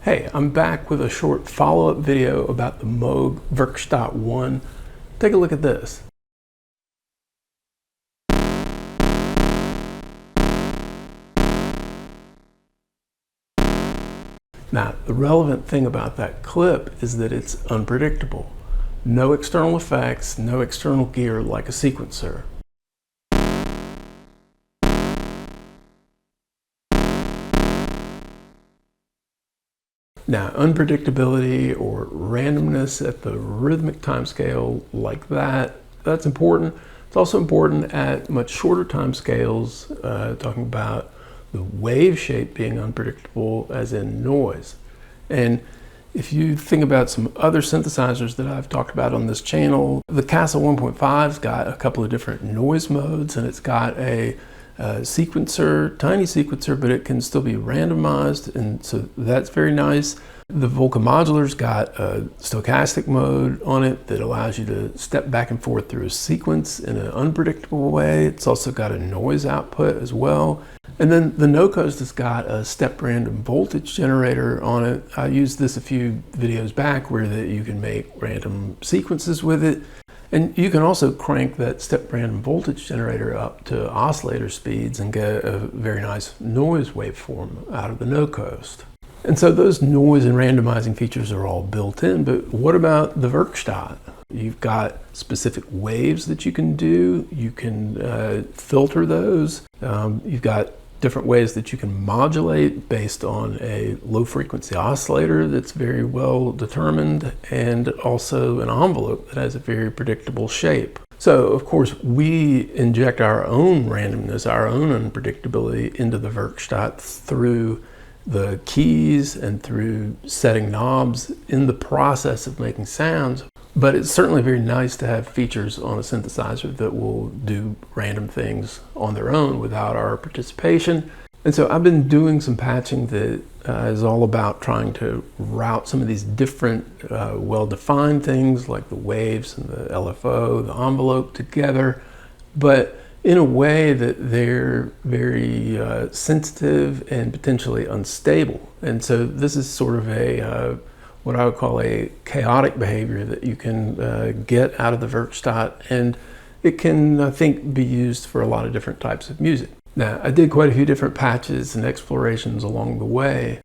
Hey, I'm back with a short follow-up video about the Moog Werkstatt-01. Take a look at this. Now, the relevant thing about that clip is that it's unpredictable. No external effects, no external gear like a sequencer. Now, unpredictability or randomness at the rhythmic timescale like that's important. It's also important at much shorter timescales, talking about the wave shape being unpredictable as in noise. And if you think about some other synthesizers that I've talked about on this channel, the Castle 1.5's got a couple of different noise modes, and it's got a sequencer, tiny sequencer, but it can still be randomized, and so that's very nice. The Volca modular's got a stochastic mode on it that allows you to step back and forth through a sequence in an unpredictable way. It's also got a noise output as well. And then the No Coast has got a step random voltage generator on it. I used this a few videos back where you can make random sequences with it. And you can also crank that step random voltage generator up to oscillator speeds and get a very nice noise waveform out of the No Coast. And so those noise and randomizing features are all built in, but what about the Werkstatt? You've got specific waves that you can do. You can filter those. You've got different ways that you can modulate based on a low frequency oscillator that's very well determined, and also an envelope that has a very predictable shape. So of course we inject our own randomness, our own unpredictability into the Werkstatt through the keys and through setting knobs in the process of making sounds. But it's certainly very nice to have features on a synthesizer that will do random things on their own without our participation. And so I've been doing some patching that is all about trying to route some of these different well-defined things like the waves and the LFO, the envelope together, but in a way that they're very sensitive and potentially unstable. And so this is sort of a what I would call a chaotic behavior that you can get out of the Werkstatt, and it can, I think, be used for a lot of different types of music. Now, I did quite a few different patches and explorations along the way.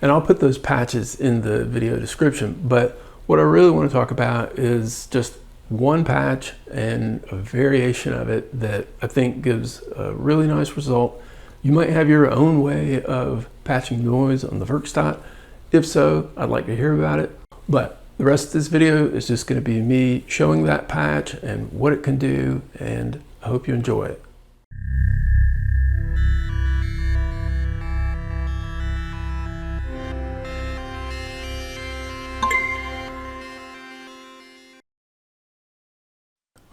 And I'll put those patches in the video description, but what I really want to talk about is just one patch and a variation of it that I think gives a really nice result. You might have your own way of patching noise on the Werkstatt. If so, I'd like to hear about it. But the rest of this video is just going to be me showing that patch and what it can do, and I hope you enjoy it.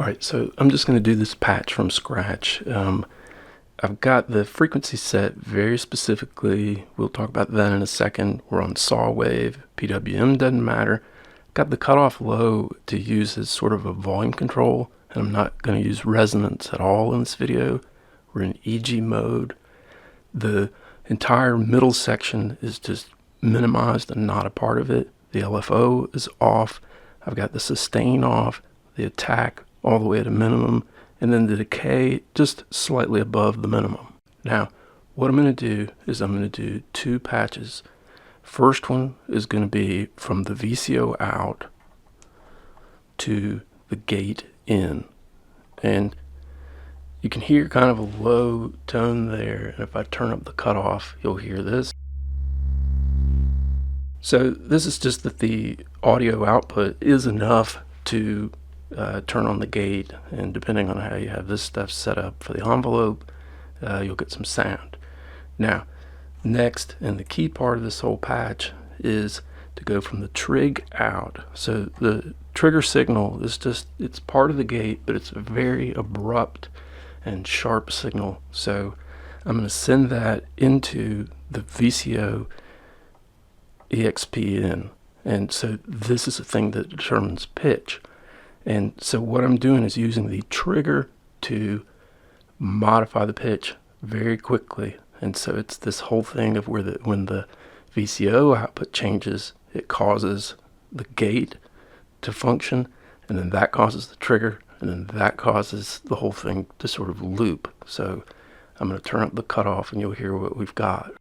All right, so I'm just going to do this patch from scratch. I've got the frequency set very specifically. We'll talk about that in a second. We're on saw wave. PWM doesn't matter. Got the cutoff low to use as sort of a volume control, and I'm not going to use resonance at all in this video. We're in EG mode. The entire middle section is just minimized and not a part of it. The LFO is off. I've got the sustain off, the attack all the way at a minimum, and then the decay just slightly above the minimum. Now, what I'm going to do is I'm going to do two patches. First one is going to be from the VCO out to the gate in, and you can hear kind of a low tone there, and if I turn up the cutoff, you'll hear this. So this is just that the audio output is enough to turn on the gate, and depending on how you have this stuff set up for the envelope, you'll get some sound. Now, next, and the key part of this whole patch, is to go from the trig out. So the trigger signal is just, it's part of the gate, but it's a very abrupt and sharp signal. So I'm going to send that into the VCO EXP in. And so this is the thing that determines pitch. And so what I'm doing is using the trigger to modify the pitch very quickly. And so it's this whole thing of where when the VCO output changes, it causes the gate to function, and then that causes the trigger, and then that causes the whole thing to sort of loop. So I'm going to turn up the cutoff and you'll hear what we've got.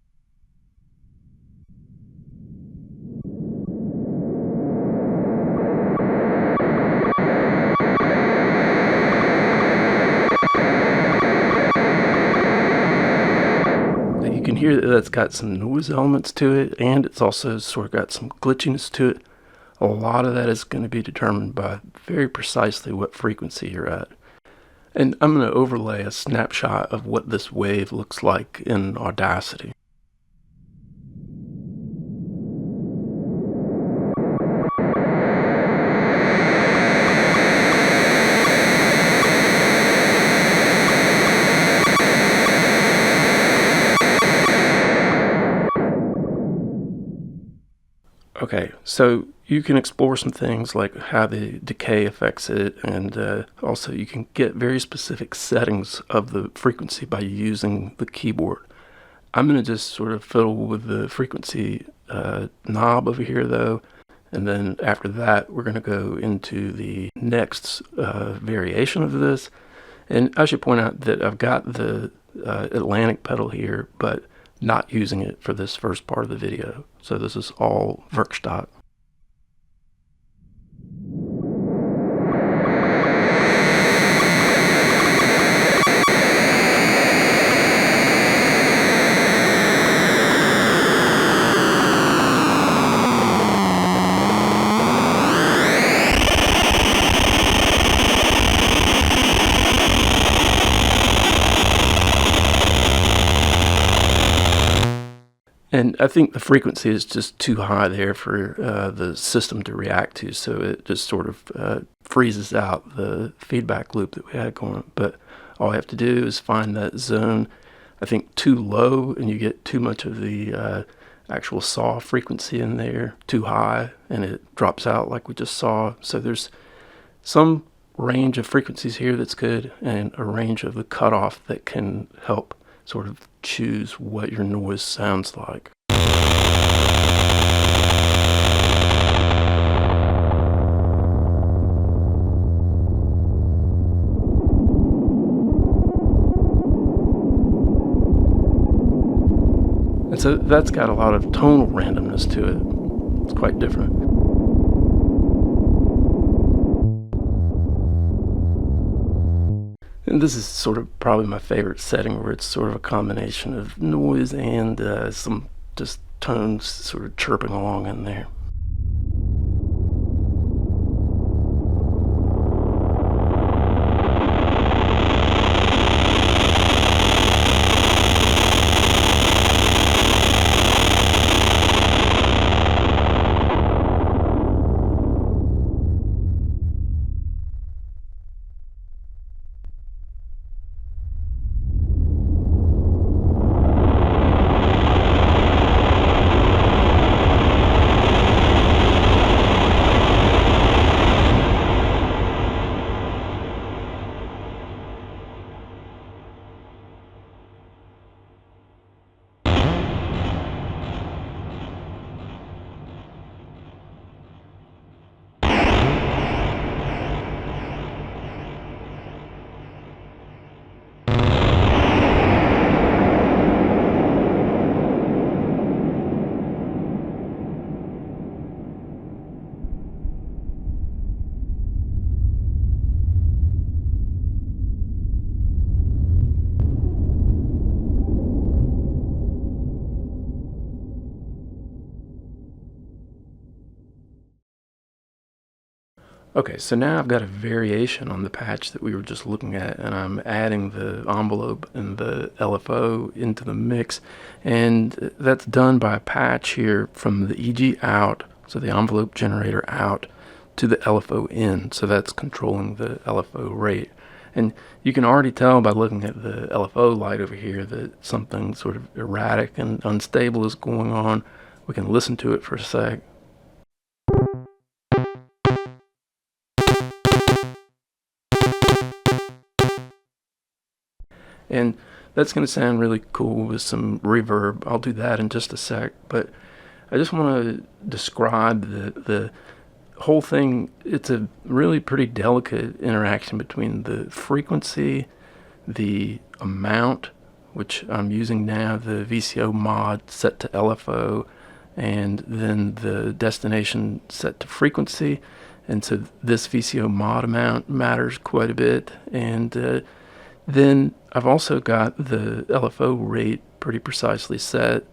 You can hear that that's got some noise elements to it, and it's also sort of got some glitchiness to it. A lot of that is going to be determined by very precisely what frequency you're at. And I'm going to overlay a snapshot of what this wave looks like in Audacity. Okay, so you can explore some things like how the decay affects it, and also you can get very specific settings of the frequency by using the keyboard. I'm going to just sort of fiddle with the frequency knob over here though, and then after that we're going to go into the next variation of this. And I should point out that I've got the Atlantic pedal here, but not using it for this first part of the video. So this is all Werkstatt. And I think the frequency is just too high there for the system to react to, so it just sort of freezes out the feedback loop that we had going. But all I have to do is find that zone, I think, too low, and you get too much of the actual saw frequency in there, too high, and it drops out like we just saw. So there's some range of frequencies here that's good, and a range of the cutoff that can help sort of choose what your noise sounds like. And so that's got a lot of tonal randomness to it. It's quite different. And this is sort of probably my favorite setting, where it's sort of a combination of noise and some just tones sort of chirping along in there. Okay, so now I've got a variation on the patch that we were just looking at, and I'm adding the envelope and the LFO into the mix, and that's done by a patch here from the EG out, so the envelope generator out, to the LFO in, so that's controlling the LFO rate. And you can already tell by looking at the LFO light over here that something sort of erratic and unstable is going on. We can listen to it for a sec. And that's going to sound really cool with some reverb. I'll do that in just a sec. But I just want to describe the whole thing. It's a really pretty delicate interaction between the frequency, the amount, which I'm using now, the VCO mod set to LFO, and then the destination set to frequency. And so this VCO mod amount matters quite a bit. And then I've also got the LFO rate pretty precisely set.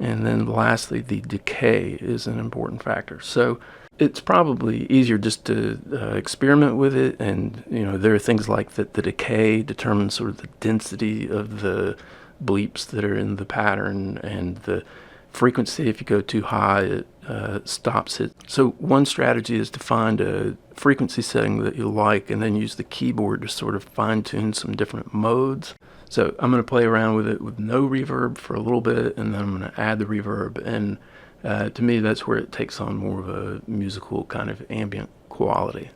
And then lastly, the decay is an important factor. So it's probably easier just to experiment with it. And, there are things like that the decay determines sort of the density of the bleeps that are in the pattern, and the frequency, if you go too high, it stops it. So one strategy is to find a frequency setting that you like and then use the keyboard to sort of fine-tune some different modes. So I'm going to play around with it with no reverb for a little bit, and then I'm going to add the reverb. And to me, that's where it takes on more of a musical kind of ambient quality.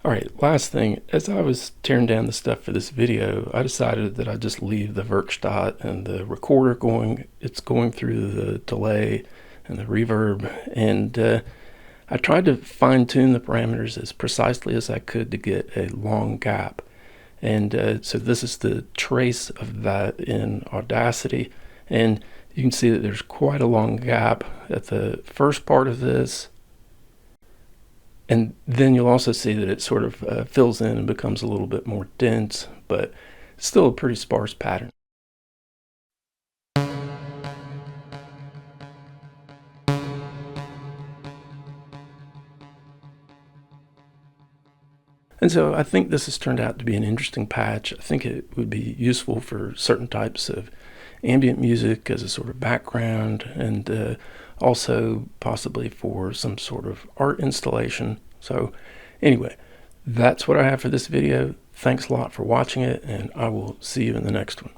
All right, last thing, as I was tearing down the stuff for this video, I decided that I'd just leave the Werkstatt and the recorder going. It's going through the delay and the reverb, and I tried to fine-tune the parameters as precisely as I could to get a long gap. And so this is the trace of that in Audacity, and you can see that there's quite a long gap at the first part of this. And then you'll also see that it sort of fills in and becomes a little bit more dense, but still a pretty sparse pattern. And so I think this has turned out to be an interesting patch. I think it would be useful for certain types of ambient music as a sort of background, and also possibly for some sort of art installation. So anyway, that's what I have for this video. Thanks a lot for watching it, and I will see you in the next one.